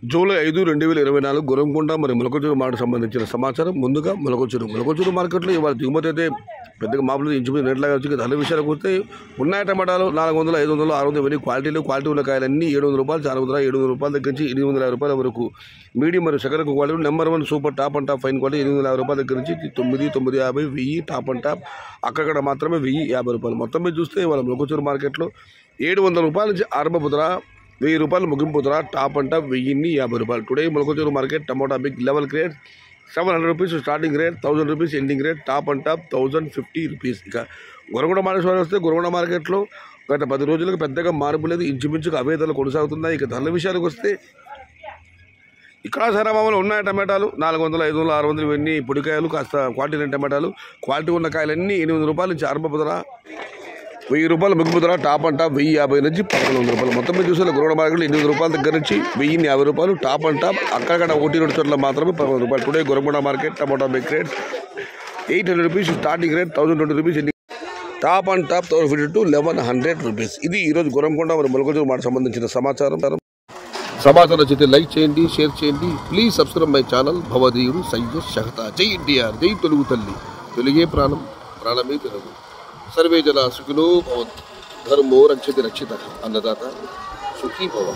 July 5, 2024 Gorankonda మరియు మొలకచూరు market సంబంధించిన సమాచారం. ముందుగా మొలకచూరు మార్కెట్లో ఇవాళ దిగుమతి అయితే పెద్దగా మామూలు ఇంచుమించు రేట్లా వచ్చి ధరల విషయాలకు వస్తే ఉన్నాయి టమాటాలు 400, 500, 600 ఇవన్నీ క్వాలిటీ ఉన్న కాయలన్నీ 700 రూపాయలు, 400, 700 రూపాయల దగ్గర నుంచి 850 రూపాయల వరకు మీడియం మరియు సగరకు quality. Number 1 super top and top fine quality 850 రూపాయల దగ్గర నుంచి 900, 950, 1000 టాప్ అండ్ టాప్, అక్కడక్కడ మాత్రమే 1050 రూపాయలు. మొత్తం మీద చూస్తే ఇవాళ మొలకచూరు మార్కెట్లో 700 రూపాయల నుంచి ఆరంభ ధర, 1000 రూపాయలు ముగింపు ధర, టాప్ అండ్ టాప్ 1050 రూపాయలు. Today Molakachuru market tomato big level grade 700 rupees starting rate, 1000 rupees ending rate, top and top 1050 rupees. ఇక గొరగొండ మార్కెట్ వస్తే గొరగొండ మార్కెట్లో గత 10 రోజులకు పెద్దగా మార్పు లేదు, ఇంచుమించుగా అవే ధరలు కొనసాగుతున్నాయి. ఇక ధరల విషయానికి వస్తే ఇక్కడ సరమామూలు ఉన్నాయి టమాటాలు 400, 500, 600 ఇవన్నీ పొడికాయలు, కాస్త క్వాలిటీ లేని టమాటాలు. క్వాలిటీ ఉన్న కాయలన్నీ 800 రూపాయల నుంచి ఆరంభ ధర, 1000 రూపాయలు ముగింపు ధర, టాప్ అండ్ టాప్ 1050 నుంచి 1100 రూపాయలు. మొత్తం మీద చూస్తే గొరగొండ మార్కెట్లో 800 రూపాయల దగ్గర నుంచి 1050 రూపాయలు, టాప్ అండ్ టాప్ అక్కడక్కడ 1-2 చోట్ల మాత్రమే 1100 రూపాయలు. Today Goragonda market tomato big rate 800 rupees starting rate, 1020 rupees ending, top and top 1050 to 1100 rupees. ఇది ఈరోజు గొరంకొండ మరియు మొలకచూరు మార్కెట్ సంబంధించిన సమాచారం నచ్చితే లైక్ చేయండి, షేర్ చేయండి. Please subscribe my channel. భవదీయుడు సయ్యద్ షహతా. జై ఎన్టీఆర్, జై తెలుగు తల్లి, తెలుగే ప్రాణం, ప్రాణమే తెలుగు. సర్వే జన సుఖినో భవంతు, ధర్మో రక్షతి రక్షిత, అన్నదాత సుఖీ భవ.